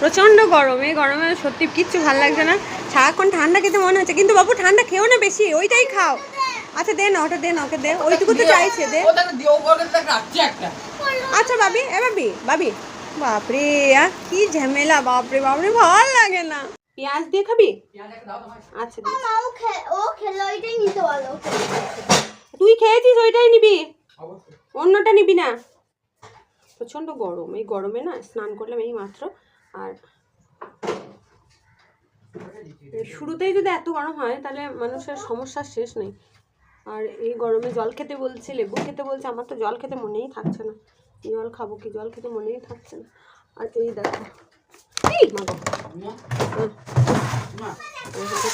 প্রচণ্ড গরম, এই গরমে সত্যি কিচ্ছু ভালো লাগছে না, সারাক্ষণ ঠান্ডা খেতে মনে হচ্ছে। কিন্তু বাবু ঠান্ডা খেও না বেশি, ওইটাই খাও। আচ্ছা দে না, ওটা দে না, ওকে দে, ওইটুকু তো চাইছে, দে। আচ্ছা বাবি, এ বাবি, বাবি, বাপরে কি ঝামেলা, বাপরে বাপরে, ভালো লাগে না। পেঁয়াজ দিয়ে খাবি? আচ্ছা তুই খেয়েছিস, ওইটাই নিবি, অন্যটা নিবি না। প্রচণ্ড গরম, এই গরমে না স্নান করলাম এই মাত্র। আর শুরুতেই যদি এত গরম হয় তাহলে মানুষের সমস্যার শেষ নেই। আর এই গরমে জল খেতে বলছে, লেবু খেতে বলছে, আমার তো জল খেতে মনেই থাকছে না। জল খাবো কি, জল খেতে মনেই থাকছে না। আর এই দেখো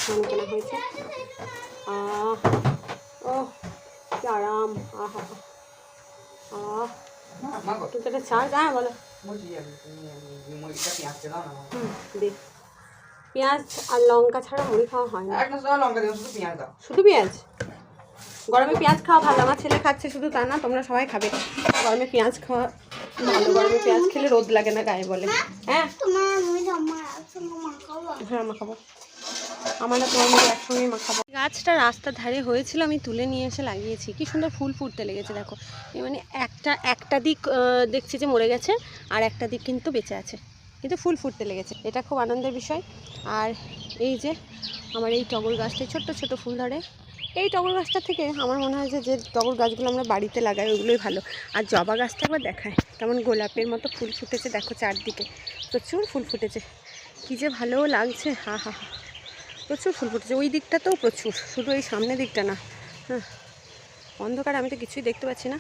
স্নান কেনা হয়েছে, ও কি আরাম, আহা তোটা চার্জ। হ্যাঁ বলো। দে, পেঁয়াজ আর লঙ্কা ছাড়া মুড়ি খাওয়া হয় না। শুধু পেঁয়াজ? গরমে পেঁয়াজ খাওয়া ভালো, আমার ছেলে খাচ্ছে শুধু তা না, তোমরা সবাই খাবে। গরমে পেঁয়াজ খাওয়া ভালো, গরমে পেঁয়াজ খেলে রোদ লাগে না গায়ে বলে। হ্যাঁ হ্যাঁ মাখাবো, আমার না তোমার মধ্যে একসঙ্গেই মাখাবো। গাছটা রাস্তার ধারে হয়েছিল, আমি তুলে নিয়ে এসে লাগিয়েছি, কি সুন্দর ফুল ফুটতে লেগেছে দেখো। মানে একটা দিক দেখছি যে মরে গেছে, আর একটা দিক কিন্তু বেঁচে আছে, কিন্তু ফুল ফুটতে লেগেছে, এটা খুব আনন্দের বিষয়। আর এই যে আমার এই টগর গাছটায় ছোট্ট ছোট ফুল ধরে, এই টগর গাছটা থেকে আমার মনে হয় যে টগর গাছগুলো আমরা বাড়িতে লাগাই ওইগুলোই ভালো। আর জবা গাছটা একবার দেখায় কেমন গোলাপের মতো ফুল ফুটেছে দেখো, চারদিকে প্রচুর ফুল ফুটেছে, কী যে ভালো লাগছে, হা হা হা, প্রচুর ফুল ফুটেছে। ওই দিকটাতেও প্রচুর, শুধু এই সামনের দিকটা না। হ্যাঁ অন্ধকার, আমি তো কিছুই দেখতে পাচ্ছি না।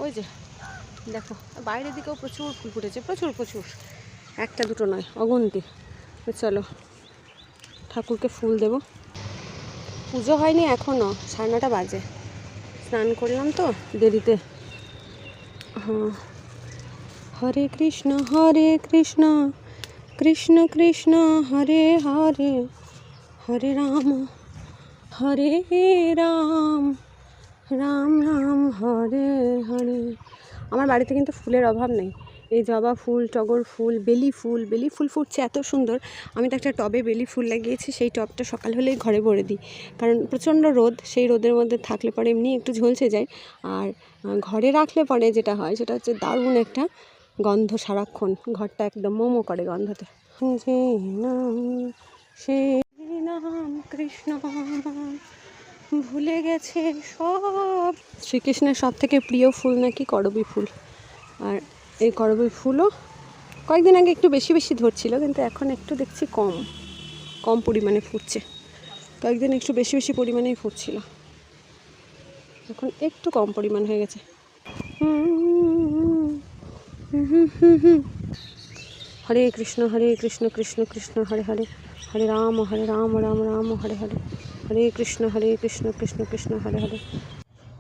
ওই যে দেখো বাইরের দিকেও প্রচুর ফুল ফুটেছে, প্রচুর প্রচুর, একটা দুটো নয়, অগুন্তি। চলো ঠাকুরকে ফুল দেব। পুজো হয়নি এখনও, 9:30 বাজে, স্নান করলাম তো দেরিতে। হ্যাঁ, হরে কৃষ্ণ কৃষ্ণ কৃষ্ণ হরে হরে, হরে রাম রাম রাম হরে হরে। আমার বাড়িতে কিন্তু ফুলের অভাব নেই, এই জবা ফুল, টগর ফুল, বেলি ফুল ফুটছে এত সুন্দর। আমি তো একটা টবে বেলি ফুল লাগিয়েছি, সেই টবটা সকাল হলেই ঘরে ভরে দিই, কারণ প্রচণ্ড রোদ, সেই রোদের মধ্যে থাকলে পরে এমনি একটু ঝলসে যায়। আর ঘরে রাখলে পরে যেটা হয় সেটা হচ্ছে দারুণ একটা গন্ধ, সারাক্ষণ ঘরটা একদম মোমো করে গন্ধতে। যে নাম সে নাম কৃষ্ণ ভুলে গেছে সব। শ্রীকৃষ্ণের সব থেকে প্রিয় ফুল নাকি করবী ফুল, আর এই করবী ফুলও কয়েকদিন আগে একটু বেশি বেশি ধরছিল, কিন্তু এখন একটু দেখছি কম পরিমাণে ফুটছে। কয়েকদিন একটু বেশি বেশি পরিমাণেই ফুটছিল, এখন একটু কম পরিমাণ হয়ে গেছে। হরে কৃষ্ণ কৃষ্ণ কৃষ্ণ হরে হরে, হরে রাম রাম রাম হরে হরে, হরে কৃষ্ণ কৃষ্ণ কৃষ্ণ হরে হরে।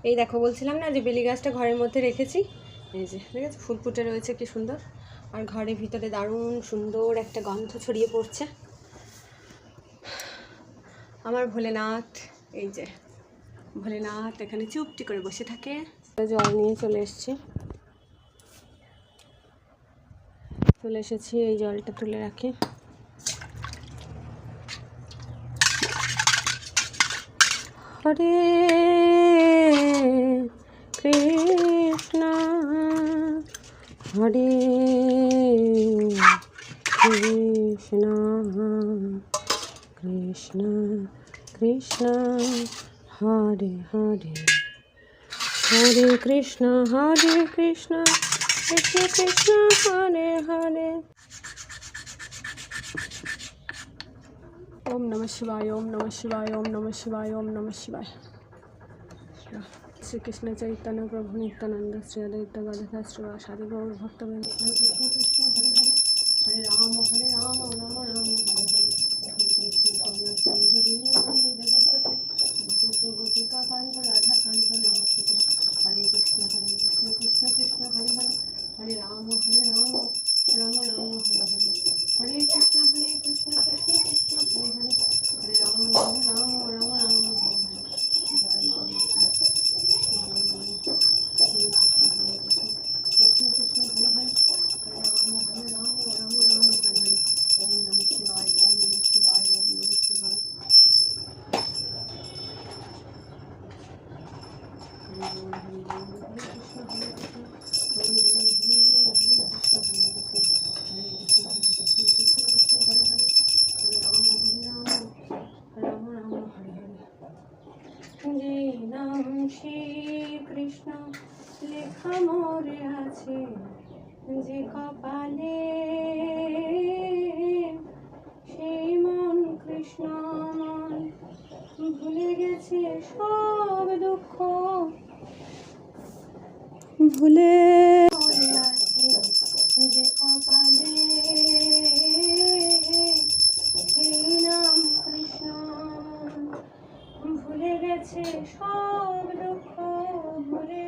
এই দেখো বলছিলাম না যে বেলি গাছটা ঘরের মধ্যে রেখেছি, এই যে দেখেছো ফুল ফুটে রয়েছে কি সুন্দর, আর ঘরের ভিতরে দারুণ সুন্দর একটা গন্ধ ছড়িয়ে পড়ছে। আমার ভোলেনাথ, এই যে ভোলেনাথ এখানে চুপটি করে বসে থাকে। জল নিয়ে চলে এসেছি, এই জলটা তুলে রাখি। হরে কৃষ্ণ কৃষ্ণ কৃষ্ণ কৃষ্ণ হরে হরে, হরে কৃষ্ণ কৃষ্ণ কৃষ্ণ হরে হরে। ओम नमः शिवाय, ओम नमः शिवाय, ओम नमः शिवाय, ओम नमः शिवाय। श्री कृष्ण चैतन्य प्रभु नित्यानंद श्री अद्वैत गदाधर श्रीवासादि गौर भक्तवृंद। कृष्ण कृष्ण हरे हरे, हरे राम राम राम हरे हरे, कृष्ण करुणा सिंधु दीनबंधु जगत्पते, कृष्ण गोपिका कांत राधा कांत नमस्ते। हरे कृष्ण कृष्ण कृष्ण हरे हरे, हरे राम राम राम हरे हरे, हरे कृष्ण कृष्ण कृष्ण हरे हरे, हरे राम राम राम हरे हरे। जय मां कृष्ण कृष्ण हरे हरे, हरे राम কপালে সেই মন কৃষ্ণ মন ভুলে গেছে সব দুঃখ, ভুলে আছে যে কপালে সেই নাম কৃষ্ণ মন ভুলে গেছে সব দুঃখ, ভুলে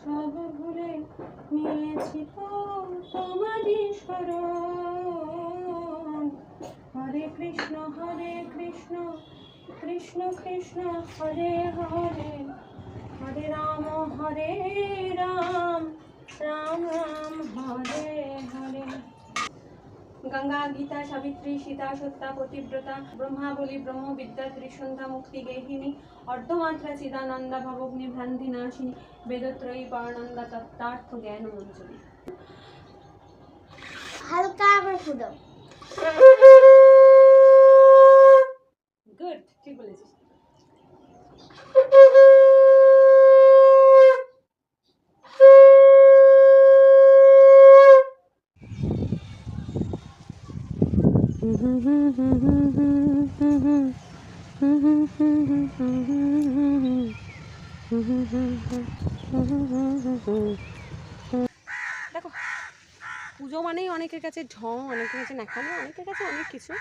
সব ভুলে নিয়েছি তো তোমারই শরণ। হরে কৃষ্ণ কৃষ্ণ কৃষ্ণ হরে হরে, হরে রাম রাম রাম হরে হরে। গঙ্গা গীতা সাবিত্রী সীতা সত্যা পতিব্রতা ব্রহ্মাবলী ব্রহ্মবিদ্যা ত্রিসন্ধ্যা মুক্তি গেহিনী অর্ধমাত্রা চিদানন্দা ভবগ্নি ভ্রান্তি নাশিনী বেদত্রয়ী পরানন্দা তত্ত্বার্থ জ্ঞান মঞ্জুরি। হালকা করে ফুদাও। গুড, ঠিক বলেছিস। দেখো, পুজো মানেই অনেকের কাছে ঢং, অনেকের কাছে ন্যাকামি, অনেকের কাছে অনেক কিছু,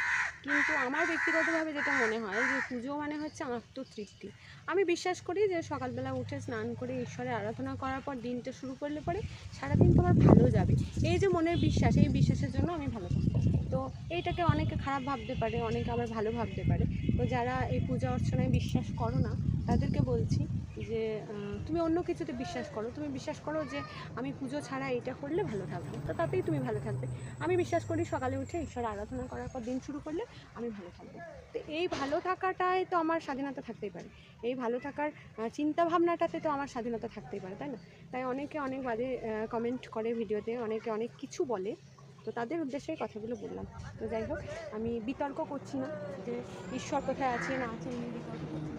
কিন্তু আমার ব্যক্তিগতভাবে যেটা মনে হয় যে পুজো মানে হচ্ছে আত্মতৃপ্তি। আমি বিশ্বাস করি যে সকালবেলা উঠে স্নান করে ঈশ্বরের আরাধনা করার পর দিনটা শুরু করলে পরে সারাদিন তোমার ভালো যাবে। এই যে মনের বিশ্বাস, এই বিশ্বাসের জন্য আমি ভালো থাকবো। তো এইটাকে অনেকে খারাপ ভাবতে পারে, অনেকে আবার ভালো ভাবতে পারে। তো যারা এই পূজা অর্চনায় বিশ্বাস করো না তাদেরকে বলছি যে তুমি অন্য কিছুতে বিশ্বাস করো। তুমি বিশ্বাস করো যে আমি পুজো ছাড়া এটা করলে ভালো থাকবো, তো তাতেই তুমি ভালো থাকবে। আমি বিশ্বাস করি সকালে উঠে ঈশ্বর আরাধনা করার পর দিন শুরু করলে আমি ভালো থাকবো। তো এই ভালো থাকাটাই তো আমার স্বাধীনতা থাকতেই পারে, এই ভালো থাকার চিন্তা ভাবনাটাতে তো আমার স্বাধীনতা থাকতেই পারে, তাই না? তাই অনেকে অনেক বাজে কমেন্ট করে ভিডিওতে, অনেকে অনেক কিছু বলে, তো তাদের উদ্দেশ্যে কথাগুলো বললাম। তো যাই হোক, আমি বিতর্ক করছি না যে ঈশ্বর কোথায় আছে না আছে, আমি বিতর্ক করছি না।